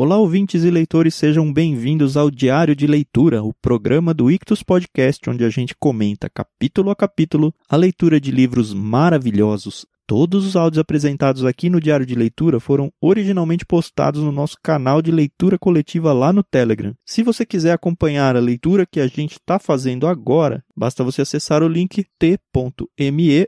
Olá, ouvintes e leitores, sejam bem-vindos ao Diário de Leitura, o programa do Ictus Podcast, onde a gente comenta capítulo a capítulo a leitura de livros maravilhosos. Todos os áudios apresentados aqui no Diário de Leitura foram originalmente postados no nosso canal de leitura coletiva lá no Telegram. Se você quiser acompanhar a leitura que a gente está fazendo agora, basta você acessar o link t.me/Clube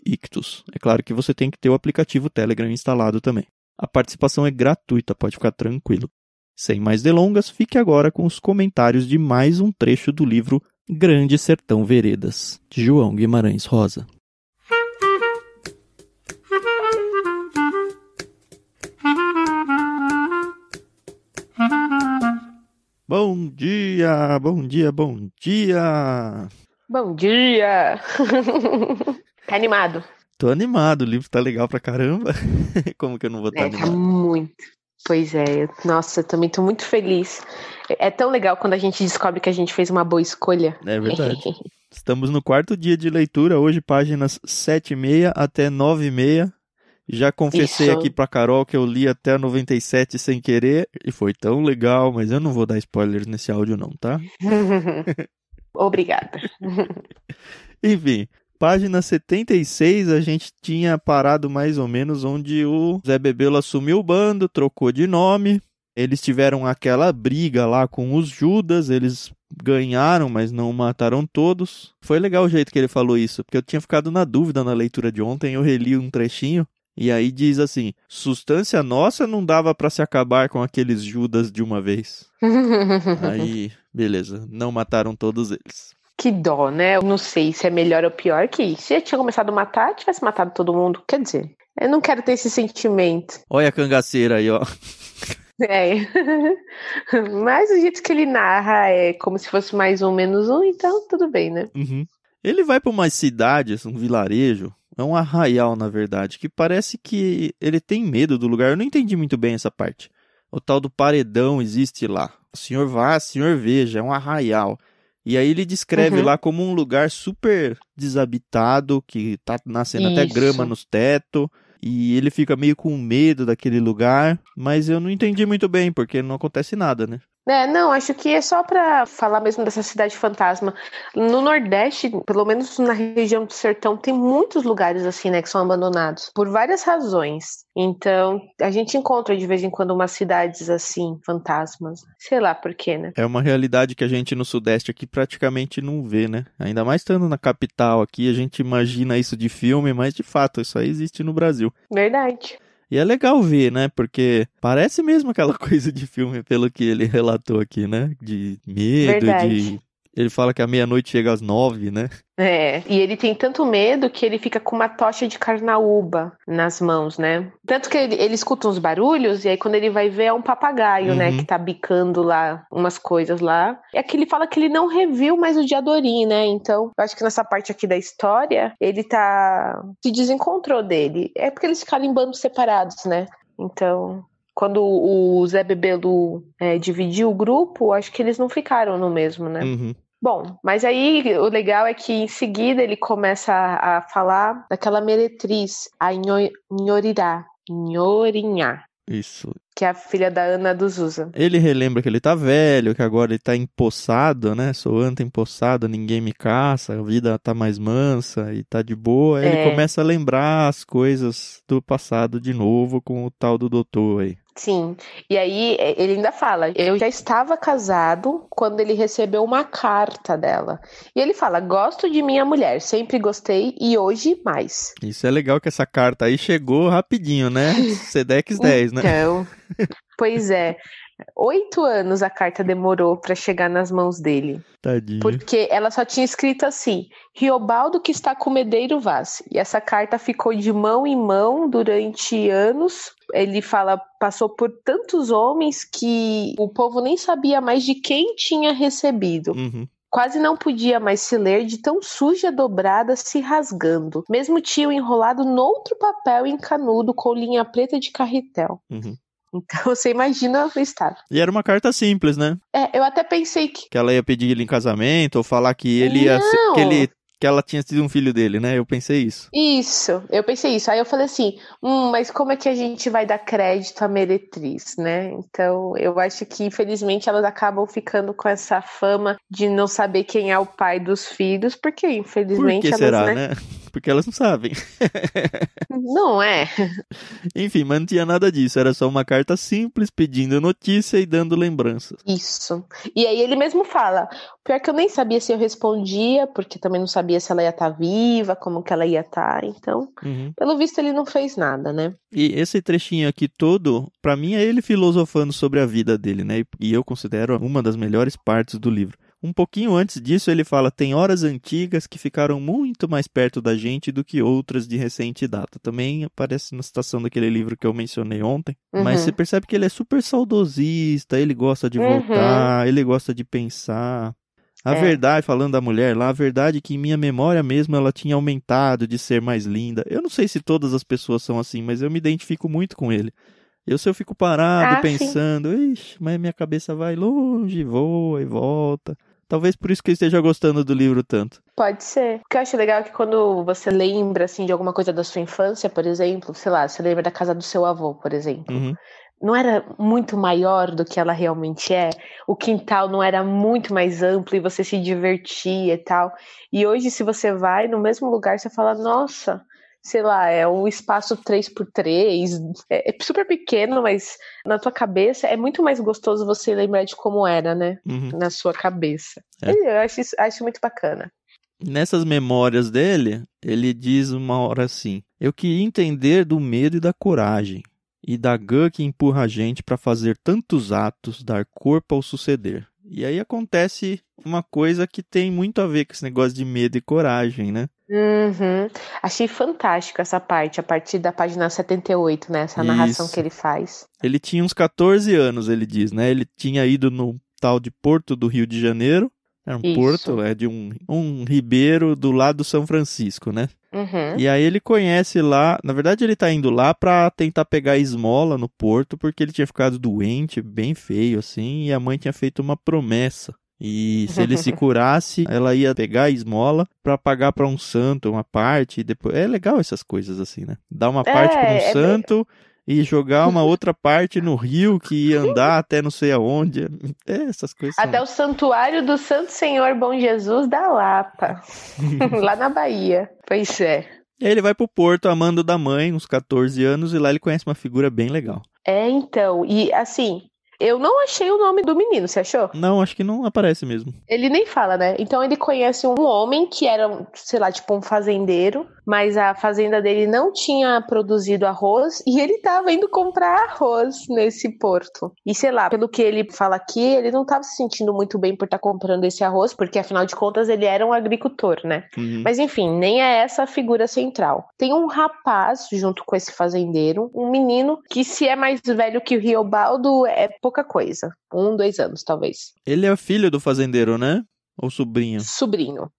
Ictus. É claro que você tem que ter o aplicativo Telegram instalado também. A participação é gratuita, pode ficar tranquilo. Sem mais delongas, fique agora com os comentários de mais um trecho do livro Grande Sertão Veredas, de João Guimarães Rosa. Bom dia, bom dia, bom dia! Bom dia! Tá animado? Tô animado, o livro tá legal pra caramba. Como que eu não vou estar animado? Tá muito. Pois é, nossa, eu também tô muito feliz. É tão legal quando a gente descobre que a gente fez uma boa escolha. É verdade. Estamos no 4º dia de leitura, hoje páginas 7h30 até 9h30. Já confessei aqui pra Carol que eu li até a 97 sem querer e foi tão legal, mas eu não vou dar spoilers nesse áudio não, tá? Obrigada. Enfim, página 76 a gente tinha parado mais ou menos onde o Zé Bebelo assumiu o bando, trocou de nome. Eles tiveram aquela briga lá com os Judas, eles ganharam, mas não mataram todos. Foi legal o jeito que ele falou isso, porque eu tinha ficado na dúvida na leitura de ontem, eu reli um trechinho. E aí diz assim, substância nossa não dava pra se acabar com aqueles Judas de uma vez. Aí, beleza, não mataram todos eles. Que dó, né? Eu não sei se é melhor ou pior que se já tinha começado a matar, tivesse matado todo mundo. Quer dizer, eu não quero ter esse sentimento. Olha a cangaceira aí, ó. É. Mas o jeito que ele narra é como se fosse mais um, menos um, então tudo bem, né? Uhum. Ele vai pra uma cidade, um vilarejo, é um arraial, na verdade, que parece que ele tem medo do lugar. Eu não entendi muito bem essa parte. O tal do paredão existe lá. O senhor vá, o senhor veja, é um arraial. E aí ele descreve lá como um lugar super desabitado, que tá nascendo até grama nos tetos. E ele fica meio com medo daquele lugar, mas eu não entendi muito bem, porque não acontece nada, né? Não, acho que é só pra falar mesmo dessa cidade fantasma. No Nordeste, pelo menos na região do Sertão, tem muitos lugares assim, né, que são abandonados, por várias razões. Então, a gente encontra de vez em quando umas cidades assim, fantasmas. Sei lá por quê, né? É uma realidade que a gente no Sudeste aqui praticamente não vê, né? Ainda mais estando na capital aqui, a gente imagina isso de filme, mas de fato, isso aí existe no Brasil. Verdade. E é legal ver, né? Porque parece mesmo aquela coisa de filme, pelo que ele relatou aqui, né? De medo, Verdade. Ele fala que a meia-noite chega às 9, né? E ele tem tanto medo que ele fica com uma tocha de carnaúba nas mãos, né? Tanto que ele escuta uns barulhos e aí quando ele vai ver é um papagaio, né? Que tá bicando lá umas coisas lá. E aqui ele fala que ele não reviu mais o Diadorim, né? Então, eu acho que nessa parte aqui da história, ele se desencontrou dele. É porque eles ficaram em bandos separados, né? Então, quando o Zé Bebelo dividiu o grupo, acho que eles não ficaram no mesmo, né? Bom, mas aí o legal é que em seguida ele começa a falar daquela meretriz, a Nhorinhá. Isso. Que é a filha da Ana do Zusa. Ele relembra que ele tá velho, que agora ele tá empossado, né? Sou anta empossado, ninguém me caça, a vida tá mais mansa e tá de boa. Aí ele começa a lembrar as coisas do passado de novo com o tal do doutor aí. Sim, e aí ele ainda fala, eu já estava casado quando ele recebeu uma carta dela. E ele fala, gosto de minha mulher, sempre gostei e hoje mais. Isso é legal que essa carta aí chegou rapidinho, né? Sedex 10, né? Então, pois é. 8 anos a carta demorou para chegar nas mãos dele. Tadinho. Porque ela só tinha escrito assim, Riobaldo que está com Medeiro Vaz. E essa carta ficou de mão em mão durante anos. Ele fala, passou por tantos homens que o povo nem sabia mais de quem tinha recebido. Quase não podia mais se ler de tão suja dobrada se rasgando. Mesmo tinha enrolado noutro papel encanudo com linha preta de carretel. Então você imagina o estado. E era uma carta simples, né? Eu até pensei que ela ia pedir ele em casamento ou falar que ele ia que ele que ela tinha sido um filho dele, né? Eu pensei isso. Isso, eu pensei isso. Aí eu falei assim, mas como é que a gente vai dar crédito à meretriz, né? Então, eu acho que, infelizmente, elas acabam ficando com essa fama de não saber quem é o pai dos filhos, porque, infelizmente, Por que elas, será, né? Porque elas não sabem. Não é. Enfim, mas não tinha nada disso. Era só uma carta simples, pedindo notícia e dando lembranças. Isso. E aí ele mesmo fala, pior que eu nem sabia se eu respondia, porque também não sabia se ela ia estar viva, como que ela ia estar, então, pelo visto ele não fez nada, né? E esse trechinho aqui todo, pra mim é ele filosofando sobre a vida dele, né? E eu considero uma das melhores partes do livro. Um pouquinho antes disso ele fala, tem horas antigas que ficaram muito mais perto da gente do que outras de recente data. Também aparece na citação daquele livro que eu mencionei ontem. Mas você percebe que ele é super saudosista, ele gosta de voltar, ele gosta de pensar. A verdade, falando da mulher lá, a verdade é que em minha memória mesmo ela tinha aumentado de ser mais linda. Eu não sei se todas as pessoas são assim, mas eu me identifico muito com ele. Se eu fico parado pensando, ixi, mas minha cabeça vai longe, voa e volta. Talvez por isso que eu esteja gostando do livro tanto. Pode ser. O que eu acho legal é que quando você lembra, assim, de alguma coisa da sua infância, por exemplo, sei lá, você lembra da casa do seu avô, por exemplo. Não era muito maior do que ela realmente é? O quintal não era muito mais amplo e você se divertia e tal? E hoje, se você vai no mesmo lugar, você fala, nossa, sei lá, é um espaço 3x3, é super pequeno, mas na tua cabeça é muito mais gostoso você lembrar de como era, né? Na sua cabeça. Eu acho muito bacana. Nessas memórias dele, ele diz uma hora assim, eu queria entender do medo e da coragem, e da gana que empurra a gente para fazer tantos atos, dar corpo ao suceder. E aí acontece uma coisa que tem muito a ver com esse negócio de medo e coragem, né? Achei fantástico essa parte, a partir da página 78, né? Essa narração que ele faz. Ele tinha uns 14 anos, ele diz, né? Ele tinha ido no tal de Porto do Rio de Janeiro. Era um porto, é de um ribeiro do lado do São Francisco, né? E aí ele conhece lá, na verdade ele tá indo lá pra tentar pegar esmola no porto, porque ele tinha ficado doente, bem feio assim, e a mãe tinha feito uma promessa. E se ele se curasse, ela ia pegar a esmola pra pagar pra um santo uma parte, e depois... É legal essas coisas assim, né? Dar uma parte pra um santo... E jogar uma outra parte no rio que ia andar até não sei aonde. Essas coisas. Até o Santuário do Santo Senhor Bom Jesus da Lapa. Lá na Bahia. Pois é. E aí ele vai pro Porto, amando da mãe, uns 14 anos, e lá ele conhece uma figura bem legal. Então. E assim, eu não achei o nome do menino, você achou? Não, acho que não aparece mesmo. Ele nem fala, né? Então ele conhece um homem que era, sei lá, tipo um fazendeiro, mas a fazenda dele não tinha produzido arroz e ele tava indo comprar arroz nesse porto. E sei lá, pelo que ele fala aqui, ele não tava se sentindo muito bem por estar comprando esse arroz, porque afinal de contas ele era um agricultor, né? Mas enfim, nem é essa a figura central. Tem um rapaz junto com esse fazendeiro, um menino que se é mais velho que o Riobaldo é pouca coisa. 1, 2 anos, talvez. Ele é filho do fazendeiro, né? Ou sobrinho? Sobrinho.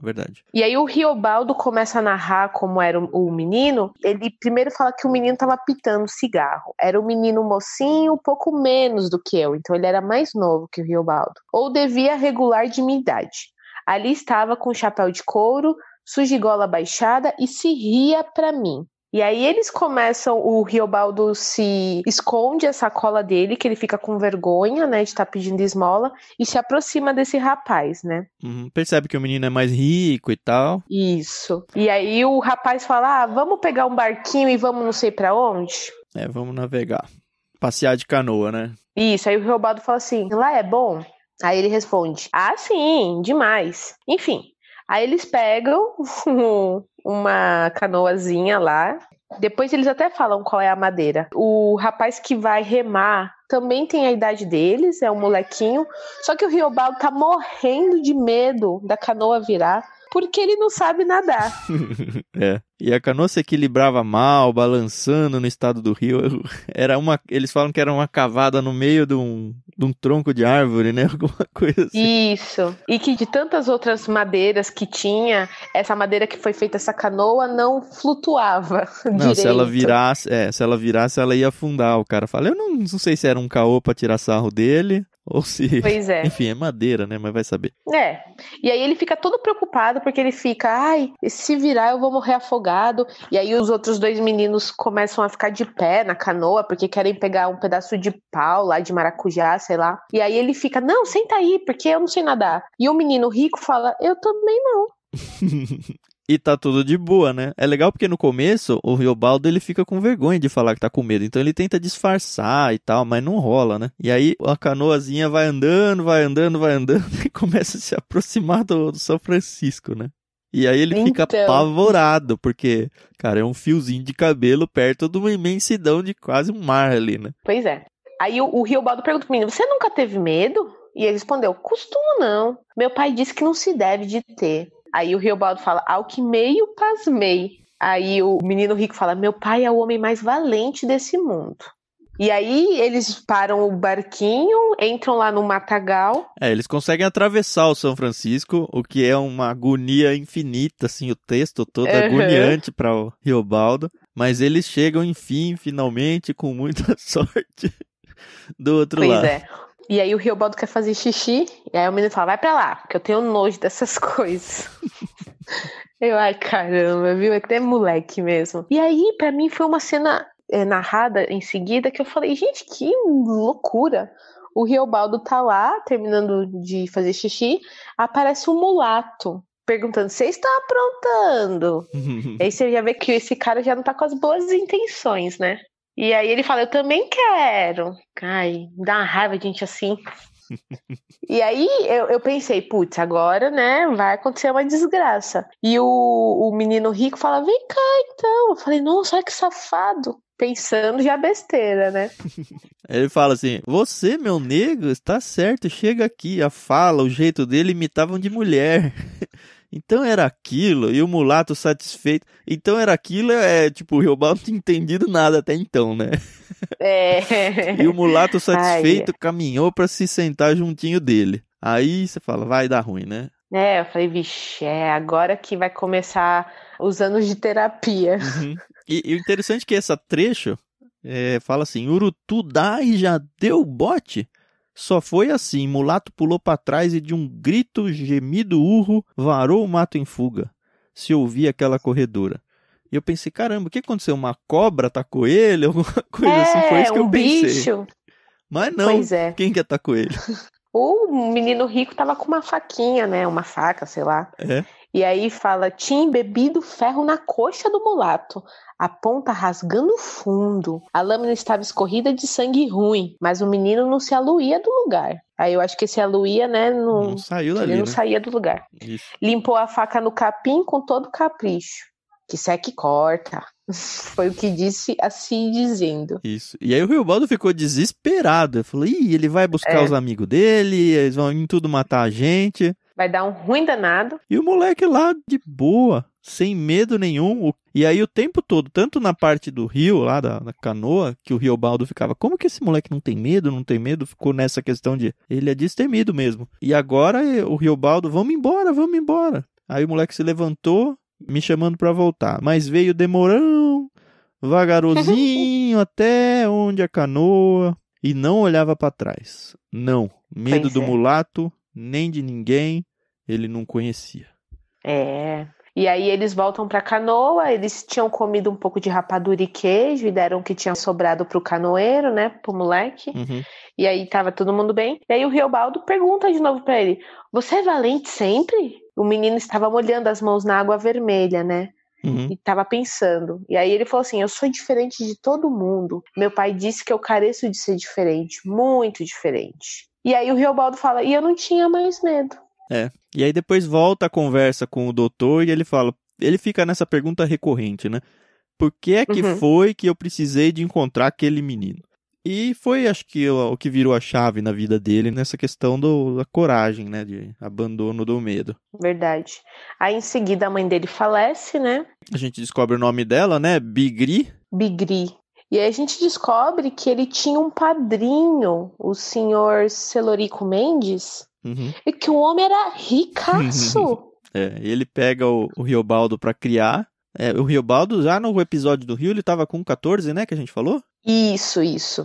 Verdade. E aí o Riobaldo começa a narrar como era o menino. Ele primeiro fala que o menino tava pitando cigarro. Era um menino mocinho, um pouco menos do que eu. Então ele era mais novo que o Riobaldo. Ou devia regular de minha idade. Ali estava com chapéu de couro, sujigola baixada e se ria pra mim. E aí eles começam, o Riobaldo se esconde a sacola dele, que ele fica com vergonha, né, de estar pedindo esmola, e se aproxima desse rapaz, né? Percebe que o menino é mais rico e tal. Isso. E aí o rapaz fala, vamos pegar um barquinho e vamos não sei pra onde? Vamos navegar. Passear de canoa, né? Isso, aí o Riobaldo fala assim, lá é bom? Aí ele responde, sim, demais. Enfim, aí eles pegam uma canoazinha lá. Depois eles até falam qual é a madeira. O rapaz que vai remar também tem a idade deles, é um molequinho. Só que o Riobaldo tá morrendo de medo da canoa virar, porque ele não sabe nadar. E a canoa se equilibrava mal, balançando no estado do rio. Eles falam que era uma cavada no meio de um tronco de árvore, né? Alguma coisa assim. Isso. E que de tantas outras madeiras que tinha, essa madeira que foi feita essa canoa não flutuava direito. Se ela virasse, ela ia afundar. O cara fala, eu não sei se era um caô pra tirar sarro dele, Ou se... Pois é. Enfim, é madeira, né? Mas vai saber. É. E aí ele fica todo preocupado, porque ele fica, ai, se virar eu vou morrer afogado. E aí os outros 2 meninos começam a ficar de pé na canoa, porque querem pegar um pedaço de pau lá, de maracujá, sei lá. E aí ele fica, não, senta aí, porque eu não sei nadar. E o menino rico fala, eu também não. E tá tudo de boa, né? É legal porque no começo o Riobaldo ele fica com vergonha de falar que tá com medo. Então ele tenta disfarçar e tal, mas não rola, né? E aí a canoazinha vai andando e começa a se aproximar do São Francisco, né? E aí ele fica apavorado, porque, cara, é um fiozinho de cabelo perto de uma imensidão de quase um mar ali, né? Pois é. Aí o Riobaldo pergunta pro menino, você nunca teve medo? E ele respondeu, costumo não. Meu pai disse que não se deve de ter. Aí o Riobaldo fala, ao que meio pasmei. Aí o menino rico fala, meu pai é o homem mais valente desse mundo. E aí eles param o barquinho, entram lá no matagal. Eles conseguem atravessar o São Francisco, o que é uma agonia infinita, assim, o texto todo agoniante para o Riobaldo. Mas eles chegam, enfim, finalmente, com muita sorte, do outro lado. Pois é. E aí o Riobaldo quer fazer xixi, e aí o menino fala, vai pra lá, porque eu tenho nojo dessas coisas. Eu, ai caramba, viu? É até moleque mesmo. E aí, pra mim, foi uma cena narrada em seguida que eu falei, gente, que loucura. O Riobaldo tá lá, terminando de fazer xixi, aparece um mulato, perguntando, você está aprontando? Aí você já vê que esse cara já não tá com as boas intenções, né? E aí ele fala, eu também quero. Ai, dá uma raiva de gente assim. E aí eu pensei, putz, agora, né, vai acontecer uma desgraça. E o menino rico fala, vem cá então. Eu falei, nossa, olha que safado. Pensando já besteira, né? Ele fala assim, você, meu negro, está certo, chega aqui. A fala, o jeito dele imitavam de mulher. Então era aquilo, e o mulato satisfeito. Então era aquilo, tipo, o Riobaldo não tinha entendido nada até então, né? E o mulato satisfeito caminhou pra se sentar juntinho dele. Aí você fala, vai dar ruim, né? Eu falei, vixe, agora que vai começar os anos de terapia. Uhum. E o interessante é que esse trecho fala assim, Urutu dá e já deu bote? Só foi assim, mulato pulou para trás e de um grito, gemido urro, varou o mato em fuga. Se ouvia aquela corredora. E eu pensei, caramba, o que aconteceu? Uma cobra atacou ele? Alguma coisa assim? Foi isso que eu pensei. Bicho. Mas não, quem que atacou ele? O menino rico tava com uma faquinha, né? Uma faca, sei lá. E aí fala, tinha embebido ferro na coxa do mulato, a ponta rasgando fundo. A lâmina estava escorrida de sangue ruim, mas o menino não se aluía do lugar. Aí eu acho que esse aluía, né, não saiu dali, ele não né? saía do lugar. Isso. Limpou a faca no capim com todo capricho. Que seca e corta. Foi o que disse assim dizendo. Isso. E aí o Riobaldo ficou desesperado. Ele falou, ele vai buscar os amigos dele, eles vão em tudo matar a gente. Vai dar um ruim danado. E o moleque lá, de boa, sem medo nenhum. E aí o tempo todo, tanto na parte do rio, lá da canoa, que o Riobaldo ficava, como que esse moleque não tem medo, não tem medo? Ficou nessa questão de, ele é destemido mesmo. E agora o Riobaldo, vamos embora. Aí o moleque se levantou, me chamando pra voltar. Mas veio demorão, vagarosinho, até onde a canoa, e não olhava pra trás. Não, medo do mulato, nem de ninguém, ele não conhecia. E aí eles voltam pra canoa, eles tinham comido um pouco de rapadura e queijo, e deram o que tinha sobrado pro canoeiro, né, pro moleque. Uhum. E aí tava todo mundo bem. E aí o Riobaldo pergunta de novo pra ele, você é valente sempre? O menino estava molhando as mãos na água vermelha, né? Uhum. E tava pensando. E aí ele falou assim, eu sou diferente de todo mundo. Meu pai disse que eu careço de ser diferente, muito diferente. E aí o Riobaldo fala, e eu não tinha mais medo. E aí depois volta a conversa com o doutor e ele fala, ele fica nessa pergunta recorrente, né? Por que é que foi que eu precisei de encontrar aquele menino? E foi, acho que, o que virou a chave na vida dele nessa questão da coragem, né? De abandono do medo. Verdade. Aí em seguida a mãe dele falece, né? A gente descobre o nome dela, né? Bigri. E aí a gente descobre que ele tinha um padrinho, o senhor Celorico Mendes, e que o homem era ricaço. Ele pega o Riobaldo pra criar. O Riobaldo, já no episódio do Rio, ele tava com 14, né, que a gente falou? Isso.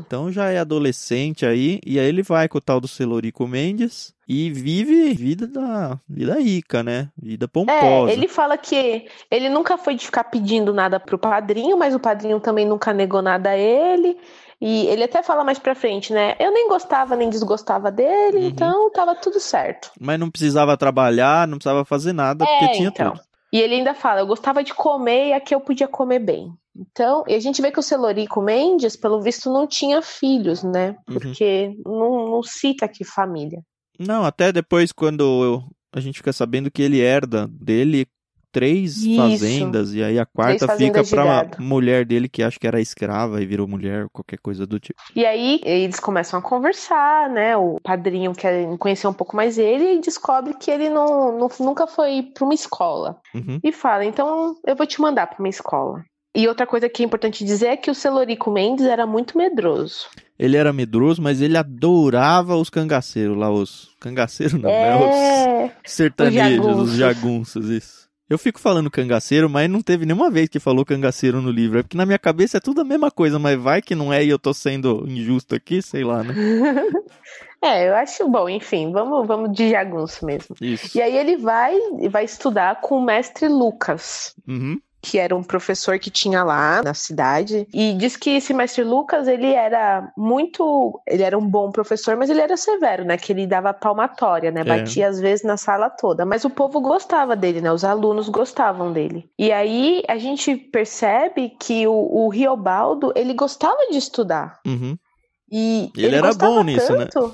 Então já é adolescente aí, e aí ele vai com o tal do Celorico Mendes e vive vida rica, né? Vida pomposa. Ele fala que ele nunca foi de ficar pedindo nada pro padrinho, mas o padrinho também nunca negou nada a ele. E ele até fala mais pra frente, né? Eu nem gostava nem desgostava dele, então tava tudo certo. Mas não precisava trabalhar, não precisava fazer nada, porque tinha tudo. E ele ainda fala, eu gostava de comer e aqui eu podia comer bem. Então, e a gente vê que o Celorico Mendes, pelo visto, não tinha filhos, né? Porque não cita aqui família. Não, até depois quando a gente fica sabendo que ele herda dele 3 fazendas, e aí a quarta fica pra mulher dele, que acho que era escrava e virou mulher, qualquer coisa do tipo. E aí eles começam a conversar, né? O padrinho quer conhecer um pouco mais ele e descobre que ele nunca foi pra uma escola. E fala, então eu vou te mandar pra uma escola. E outra coisa que é importante dizer é que o Celorico Mendes era muito medroso. Ele era medroso, mas ele adorava os cangaceiros lá, os cangaceiros não, né? Os sertanejos, os jagunços, isso. Eu fico falando cangaceiro, mas não teve nenhuma vez que falou cangaceiro no livro. É porque na minha cabeça é tudo a mesma coisa, mas vai que não é e eu tô sendo injusto aqui, sei lá, né? Eu acho bom, enfim, vamos de jagunço mesmo. Isso. E aí ele vai estudar com o mestre Lucas. Que era um professor que tinha lá na cidade, e diz que esse mestre Lucas, ele era um bom professor, mas ele era severo, né, que ele dava palmatória, né, batia às vezes na sala toda, mas o povo gostava dele, né, os alunos gostavam dele. E aí a gente percebe que o Riobaldo, ele gostava de estudar. E ele era bom nisso, tanto,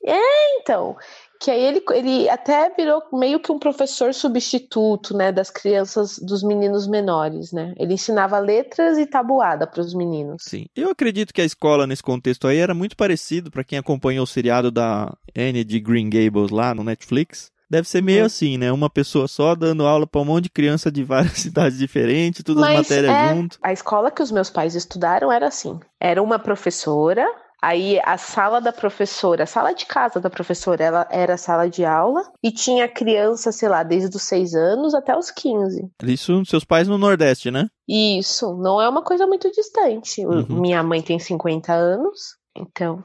né? Então... que aí ele até virou meio que um professor substituto, né, das crianças, dos meninos menores, né? Ele ensinava letras e tabuada para os meninos. Sim. Eu acredito que a escola nesse contexto aí era muito parecido, para quem acompanhou o seriado da Anne de Green Gables lá no Netflix. Deve ser meio assim, né? Uma pessoa só dando aula para um monte de criança de várias cidades diferentes, todas as matérias junto. A escola que os meus pais estudaram era assim. Era uma professora. Aí a sala da professora, a sala de casa da professora, ela era a sala de aula e tinha criança, sei lá, desde os 6 anos até os 15. Isso, seus pais no Nordeste, né? Isso, não é uma coisa muito distante. Minha mãe tem 50 anos, então...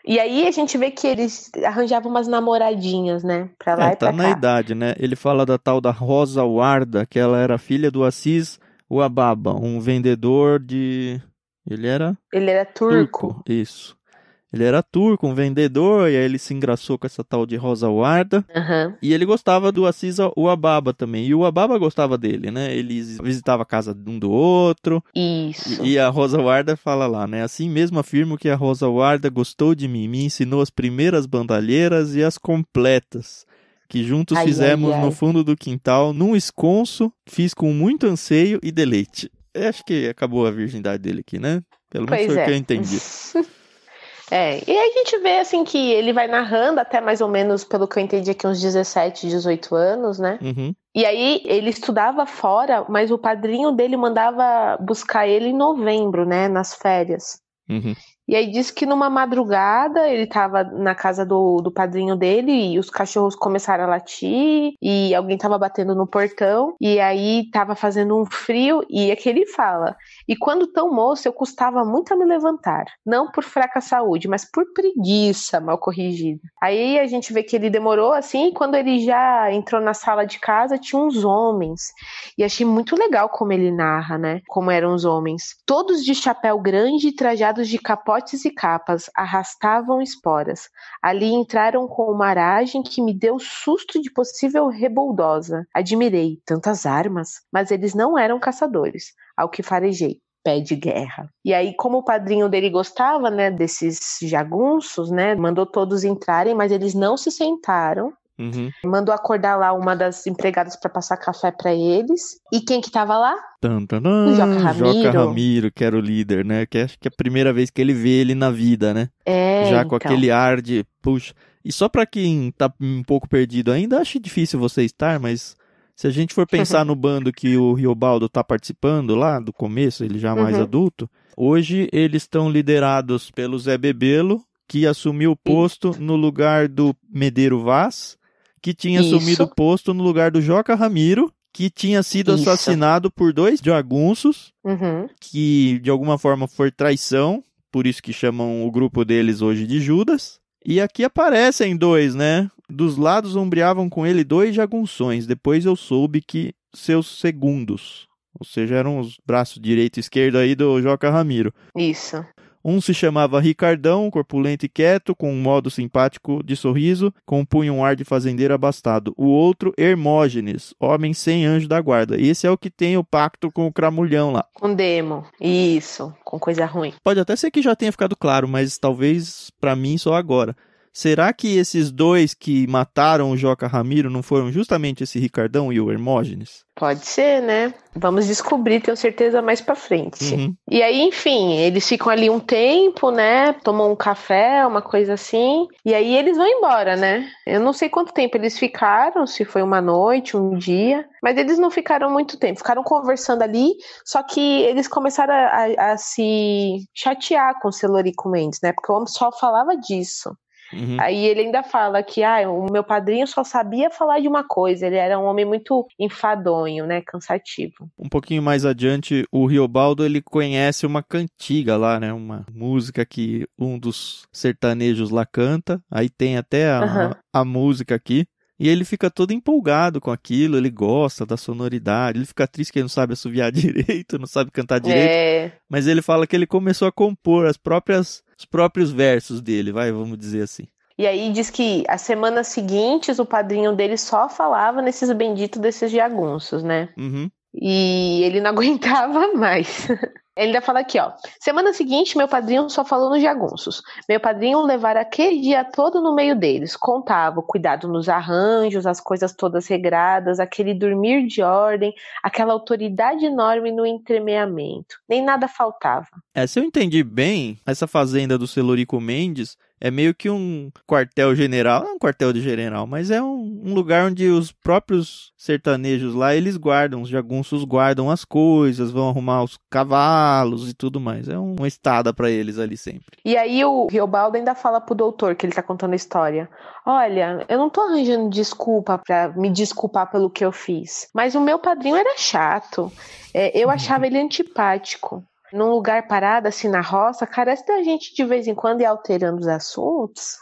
E aí a gente vê que eles arranjavam umas namoradinhas, né? Pra lá e pra cá. Tá na idade, né? Ele fala da tal da Rosa Warda, que ela era filha do Assis Uababa, um vendedor de... Ele era turco. Isso. Ele era turco, um vendedor, e aí ele se engraçou com essa tal de Rosa Warda. E ele gostava do Assis Uababa também. E o Uababa gostava dele, né? Eles visitavam a casa um do outro. Isso. E a Rosa Warda fala lá, né? Assim mesmo afirmo que a Rosa Warda gostou de mim, me ensinou as primeiras bandalheiras e as completas, que juntos fizemos no fundo do quintal, num esconso, fiz com muito anseio e deleite. Eu acho que acabou a virgindade dele aqui, né? Pelo menos foi o que eu entendi. E aí a gente vê assim que ele vai narrando até mais ou menos, pelo que eu entendi aqui, uns 17, 18 anos, né? E aí ele estudava fora, mas o padrinho dele mandava buscar ele em novembro, né? Nas férias. E aí diz que numa madrugada ele tava na casa do padrinho dele e os cachorros começaram a latir e alguém tava batendo no portão e aí tava fazendo um frio e é que ele fala: e quando tão moço eu custava muito a me levantar, não por fraca saúde, mas por preguiça mal corrigida. Aí a gente vê que ele demorou assim e quando ele já entrou na sala de casa tinha uns homens e achei muito legal como ele narra, né? Como eram os homens, todos de chapéu grande e trajados de capotes e capas, arrastavam esporas. Ali entraram com uma aragem que me deu susto de possível reboldosa. Admirei tantas armas, mas eles não eram caçadores, ao que farejei. Pé de guerra. E aí, como o padrinho dele gostava, né, desses jagunços, né, mandou todos entrarem, mas eles não se sentaram. Mandou acordar lá uma das empregadas para passar café para eles. E quem que tava lá? O Joca Ramiro, que era o líder, né? Que acho que é a primeira vez que ele vê ele na vida, né? Já com aquele ar de, puxa. E só pra quem tá um pouco perdido ainda, acho difícil você estar, mas se a gente for pensar no bando que o Riobaldo tá participando lá, do começo, ele já mais adulto, hoje eles estão liderados pelo Zé Bebelo, que assumiu o posto no lugar do Medeiro Vaz, que tinha assumido o posto no lugar do Joca Ramiro, que tinha sido assassinado por 2 jagunços, que de alguma forma foi traição, por isso que chamam o grupo deles hoje de Judas. E aqui aparecem dois, né? Dos lados ombreavam com ele 2 jagunções. Depois eu soube que seus segundos, ou seja, eram os braços direito e esquerdo aí do Joca Ramiro. Isso. Um se chamava Ricardão, corpulento e quieto, com um modo simpático de sorriso, compunha um ar de fazendeiro abastado. O outro, Hermógenes, homem sem anjo da guarda. Esse é o que tem o pacto com o Cramulhão lá. Com Demo, isso, com coisa ruim. Pode até ser que já tenha ficado claro, mas talvez pra mim só agora. Será que esses 2 que mataram o Joca Ramiro não foram justamente esse Ricardão e o Hermógenes? Pode ser, né? Vamos descobrir, tenho certeza, mais pra frente. Uhum. E aí, enfim, eles ficam ali um tempo, né? Tomam um café, uma coisa assim. E aí eles vão embora, né? Eu não sei quanto tempo eles ficaram, se foi uma noite, um dia. Mas eles não ficaram muito tempo. Ficaram conversando ali, só que eles começaram a se chatear com o Celorico Mendes, né? Porque o homem só falava disso. Uhum. Aí ele ainda fala que o meu padrinho só sabia falar de uma coisa, ele era um homem muito enfadonho, né, cansativo. Um pouquinho mais adiante, o Riobaldo ele conhece uma cantiga lá, né, uma música que um dos sertanejos lá canta, aí tem até a música aqui. E ele fica todo empolgado com aquilo, ele gosta da sonoridade, ele fica triste que ele não sabe assoviar direito, não sabe cantar direito. Mas ele fala que ele começou a compor os próprios versos dele, vamos dizer assim. E aí diz que as semanas seguintes o padrinho dele só falava nesses benditos desses jagunços, né? Uhum. E ele não aguentava mais. Ele ainda fala aqui, ó. Semana seguinte, meu padrinho só falou nos jagunços. Meu padrinho levara aquele dia todo no meio deles. Contava o cuidado nos arranjos, as coisas todas regradas, aquele dormir de ordem, aquela autoridade enorme no entremeamento. Nem nada faltava. Se eu entendi bem, essa fazenda do Celorico Mendes é meio que um quartel-general, não é um quartel de general, mas é um lugar onde os próprios sertanejos lá, eles guardam, os jagunços guardam as coisas, vão arrumar os cavalos e tudo mais. É uma estada pra eles ali sempre. E aí o Riobaldo ainda fala pro doutor, que ele tá contando a história. Olha, eu não tô arranjando desculpa pra me desculpar pelo que eu fiz, mas o meu padrinho era chato. Eu achava ele antipático. Num lugar parado, assim, na roça, carece da gente de vez em quando ir alterando os assuntos.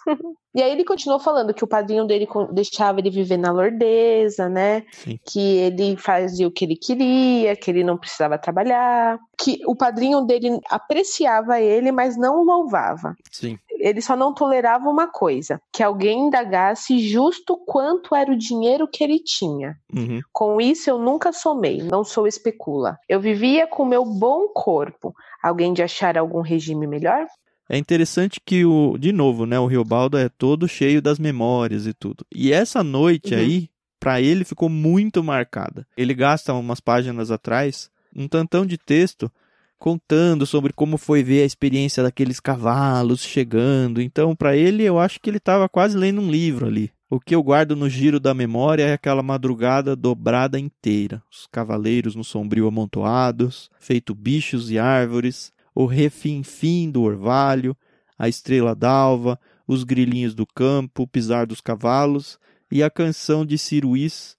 E aí ele continuou falando que o padrinho dele deixava ele viver na lordeza, né? Sim. Que ele fazia o que ele queria, que ele não precisava trabalhar. Que o padrinho dele apreciava ele, mas não o louvava. Sim. Ele só não tolerava uma coisa, que alguém indagasse justo quanto era o dinheiro que ele tinha. Uhum. Com isso eu nunca somei, não sou especula. Eu vivia com meu bom corpo. Alguém de achar algum regime melhor? É interessante que, de novo, né, o Riobaldo é todo cheio das memórias e tudo. E essa noite aí, pra ele, ficou muito marcada. Ele gasta umas páginas atrás, um tantão de texto, contando sobre como foi ver a experiência daqueles cavalos chegando. Então, pra ele, eu acho que ele estava quase lendo um livro ali. O que eu guardo no giro da memória é aquela madrugada dobrada inteira. Os cavaleiros no sombrio amontoados, feito bichos e árvores, o refinfim do orvalho, a estrela d'alva, os grilinhos do campo, o pisar dos cavalos e a canção de Ciruís.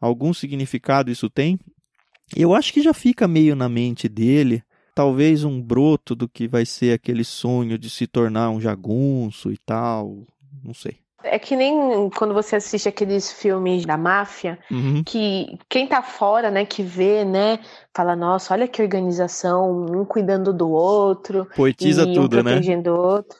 Algum significado isso tem? Eu acho que já fica meio na mente dele, talvez um broto do que vai ser aquele sonho de se tornar um jagunço e tal, não sei. É que nem quando você assiste aqueles filmes da máfia, que quem tá fora, né, que vê, né, fala, nossa, olha que organização, um cuidando do outro. Poetiza e tudo, um protegendo o outro.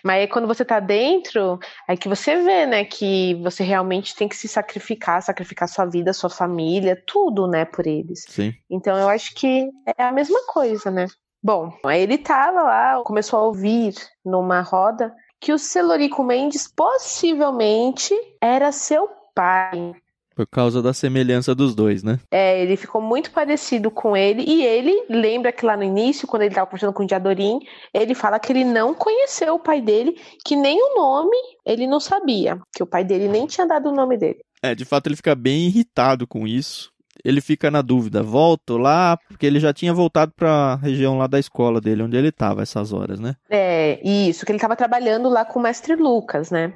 Mas aí quando você tá dentro, é que você vê, né, que você realmente tem que se sacrificar sua vida, sua família, tudo, né, por eles. Sim. Então eu acho que é a mesma coisa, né. Bom, aí ele tava lá, começou a ouvir numa roda que o Celorico Mendes possivelmente era seu pai. Por causa da semelhança dos dois, né? Ele ficou muito parecido com ele, e ele lembra que lá no início, quando ele estava conversando com o Diadorim, ele fala que ele não conheceu o pai dele, que nem o nome ele não sabia, que o pai dele nem tinha dado o nome dele. De fato ele fica bem irritado com isso. Ele fica na dúvida, volto lá, porque ele já tinha voltado para a região lá da escola dele, onde ele estava essas horas, né? Isso, que ele estava trabalhando lá com o mestre Lucas, né?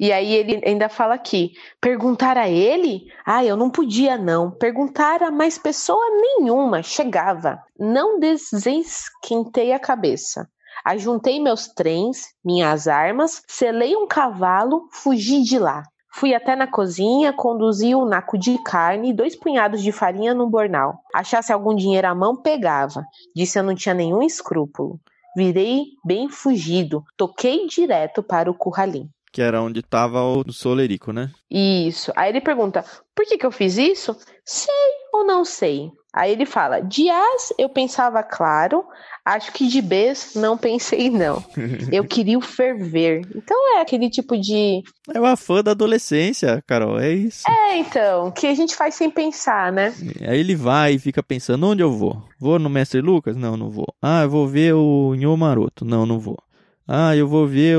E aí ele ainda fala aqui, perguntar a ele? Eu não podia não, perguntar a mais pessoa nenhuma, chegava, não desesquentei a cabeça. Ajuntei meus trens, minhas armas, selei um cavalo, fugi de lá. Fui até na cozinha, conduzi um naco de carne e 2 punhados de farinha no bornal. Achasse algum dinheiro à mão, pegava. Disse eu não tinha nenhum escrúpulo. Virei bem fugido, toquei direto para o curralim. Que era onde estava o Solerico, né? Isso. Aí ele pergunta, por que eu fiz isso? Sei ou não sei? Aí ele fala, de As eu pensava claro, acho que de Bs não pensei não. Eu queria o ferver. Então é aquele tipo de... É uma fã da adolescência, Carol, é isso. Então, que a gente faz sem pensar, né? Aí ele vai e fica pensando, onde eu vou? Vou no Mestre Lucas? Não, não vou. Ah, eu vou ver o Nhô Maroto? Não, não vou. Ah, eu vou ver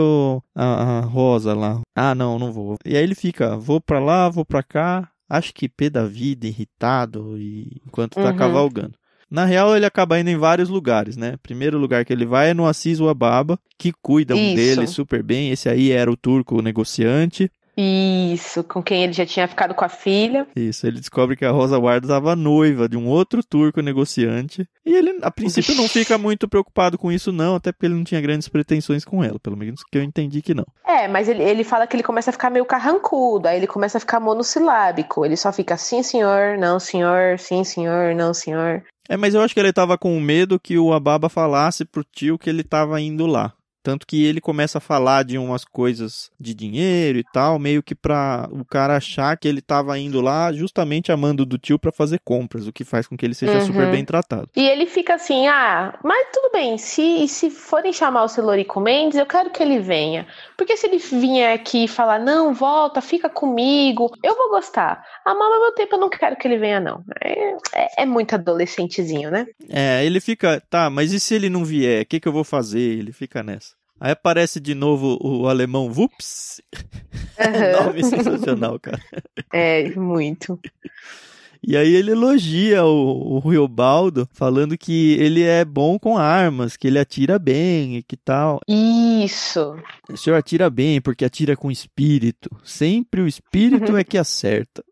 a Rosa lá. Ah, não, não vou. E aí ele fica, vou pra lá, vou pra cá. Acho que pé da vida, irritado, enquanto tá cavalgando. Na real, ele acaba indo em vários lugares, né? Primeiro lugar que ele vai é no Assis Uababa, que cuidam dele super bem. Esse aí era o turco negociante. Isso, com quem ele já tinha ficado com a filha. Isso, ele descobre que a Rosa Guarda estava noiva de um outro turco negociante. E ele, a princípio, não fica muito preocupado com isso, não, até porque ele não tinha grandes pretensões com ela, pelo menos que eu entendi que não. Mas ele fala que ele começa a ficar meio carrancudo, aí ele começa a ficar monossilábico. Ele só fica sim, senhor, não, senhor, sim, senhor, não, senhor. Mas eu acho que ele tava com medo que o Ababa falasse pro tio que ele tava indo lá. Tanto que ele começa a falar de umas coisas de dinheiro e tal, meio que pra o cara achar que ele tava indo lá justamente a mando do tio pra fazer compras, o que faz com que ele seja super bem tratado. E ele fica assim, mas tudo bem, se forem chamar o Celorico Mendes, eu quero que ele venha. Porque se ele vier aqui e falar, não, volta, fica comigo, eu vou gostar. Mas ao meu tempo eu não quero que ele venha, não. É muito adolescentezinho, né? Ele fica, tá, mas e se ele não vier? O que eu vou fazer? Ele fica nessa. Aí aparece de novo o alemão Wups. Nome sensacional, cara. Muito. E aí ele elogia o Riobaldo, falando que ele é bom com armas, que ele atira bem e que tal. Isso. O senhor atira bem porque atira com espírito. Sempre o espírito é que acerta.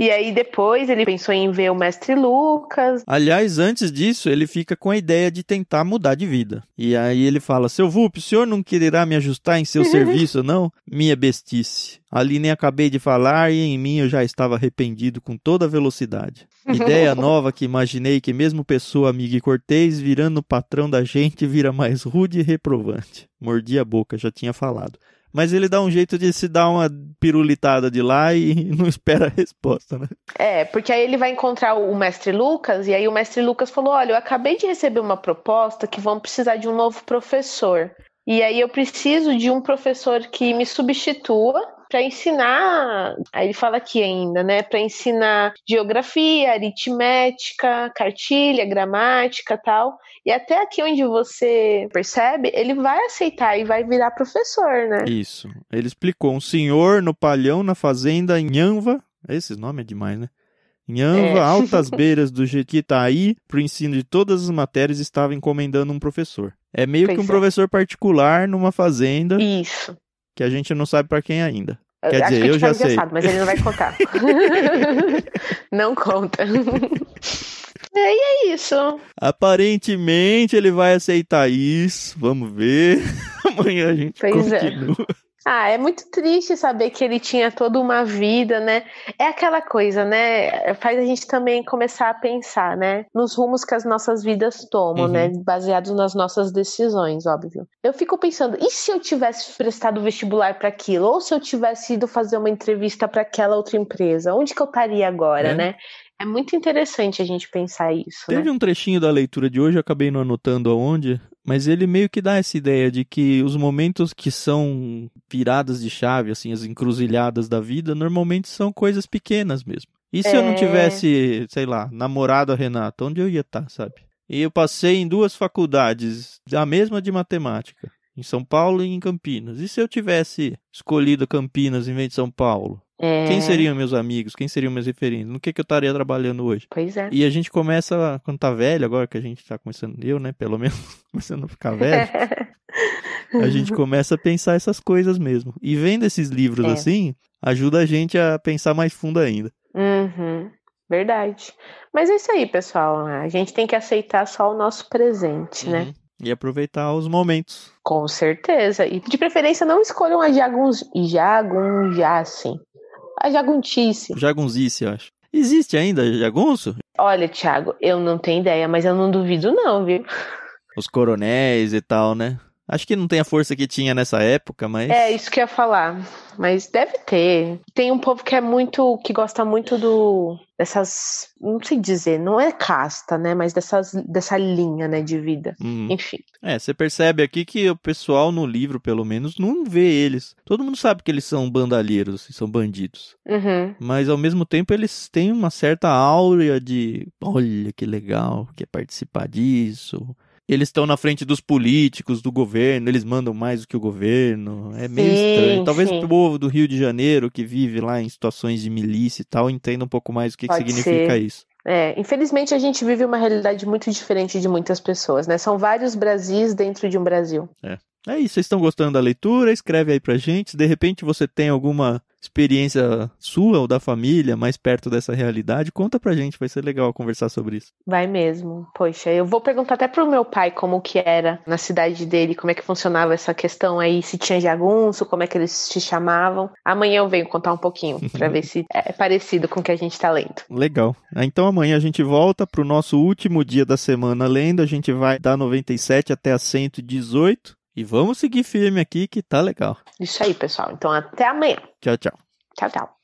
E aí depois ele pensou em ver o Mestre Lucas. Aliás, antes disso, ele fica com a ideia de tentar mudar de vida. E aí ele fala, seu Vup, o senhor não quererá me ajustar em seu serviço, não? Minha bestice. Ali nem acabei de falar e em mim eu já estava arrependido com toda a velocidade. Ideia nova que imaginei que mesmo pessoa amiga e cortês, virando o patrão da gente, vira mais rude e reprovante. Mordi a boca, já tinha falado. Mas ele dá um jeito de se dar uma pirulitada de lá e não espera a resposta, né? Porque aí ele vai encontrar o Mestre Lucas, e aí o Mestre Lucas falou, olha, eu acabei de receber uma proposta que vão precisar de um novo professor. E aí eu preciso de um professor que me substitua para ensinar, aí ele fala aqui ainda, né, para ensinar geografia, aritmética, cartilha, gramática, tal. E até aqui onde você percebe, ele vai aceitar e vai virar professor, né? Isso. Ele explicou, um senhor no palhão na fazenda Nhanva, esse nome é demais, né? Nhanva, altas beiras do Jequitaí, pro ensino de todas as matérias, estava encomendando um professor. É meio que um professor particular numa fazenda. Isso. Que a gente não sabe pra quem ainda. Quer dizer, eu já sei. Sabe, mas ele não vai contar. Não conta. E é isso. Aparentemente ele vai aceitar isso. Vamos ver. Amanhã a gente continua. É muito triste saber que ele tinha toda uma vida, né? É aquela coisa, né? Faz a gente também começar a pensar, né? Nos rumos que as nossas vidas tomam, né? Baseados nas nossas decisões, óbvio. Eu fico pensando, e se eu tivesse prestado vestibular para aquilo? Ou se eu tivesse ido fazer uma entrevista para aquela outra empresa? Onde que eu estaria agora, né? É muito interessante a gente pensar isso. Teve um trechinho da leitura de hoje, eu acabei não anotando aonde, mas ele meio que dá essa ideia de que os momentos que são viradas de chave, assim, as encruzilhadas da vida, normalmente são coisas pequenas mesmo. E se eu não tivesse, sei lá, namorado a Renata, onde eu ia estar, sabe? E eu passei em 2 faculdades, a mesma de matemática, em São Paulo e em Campinas. E se eu tivesse escolhido Campinas em vez de São Paulo? Quem seriam meus amigos? Quem seriam meus referentes? No que eu estaria trabalhando hoje? Pois é. E a gente começa, quando tá velho, agora que a gente tá começando, eu, né, pelo menos, começando a ficar velho, a gente começa a pensar essas coisas mesmo. E vendo esses livros assim, ajuda a gente a pensar mais fundo ainda. Verdade. Mas é isso aí, pessoal. A gente tem que aceitar só o nosso presente, né? E aproveitar os momentos. Com certeza. E de preferência não escolham a jagunjace. A jaguntice. Jagunzice, eu acho. Existe ainda jagunço? Olha, Thiago, eu não tenho ideia, mas eu não duvido não, viu? Os coronéis e tal, né? Acho que não tem a força que tinha nessa época, mas... É, isso que eu ia falar. Mas deve ter. Tem um povo que gosta muito dessas, não sei dizer, não é casta, né? Mas dessa linha, né, de vida. Enfim. Você percebe aqui que o pessoal no livro, pelo menos, não vê eles. Todo mundo sabe que eles são bandalheiros, são bandidos. Mas, ao mesmo tempo, eles têm uma certa áurea de... Olha, que legal, quer participar disso... Eles estão na frente dos políticos, do governo, eles mandam mais do que o governo. É meio estranho. Talvez o povo do Rio de Janeiro, que vive lá em situações de milícia e tal, entenda um pouco mais o que significa isso. Infelizmente a gente vive uma realidade muito diferente de muitas pessoas, né? São vários Brasis dentro de um Brasil. É isso, vocês estão gostando da leitura? Escreve aí pra gente. Se de repente você tem alguma experiência sua ou da família mais perto dessa realidade, conta pra gente, vai ser legal conversar sobre isso. Vai mesmo. Poxa, eu vou perguntar até pro meu pai como que era na cidade dele, como é que funcionava essa questão aí, se tinha jagunço, como é que eles se chamavam. Amanhã eu venho contar um pouquinho pra ver se é parecido com o que a gente tá lendo. Legal. Então amanhã a gente volta pro nosso último dia da semana lendo, a gente vai da 97 até a 118. E vamos seguir firme aqui que tá legal. Isso aí, pessoal. Então até amanhã. Tchau, tchau. Tchau, tchau.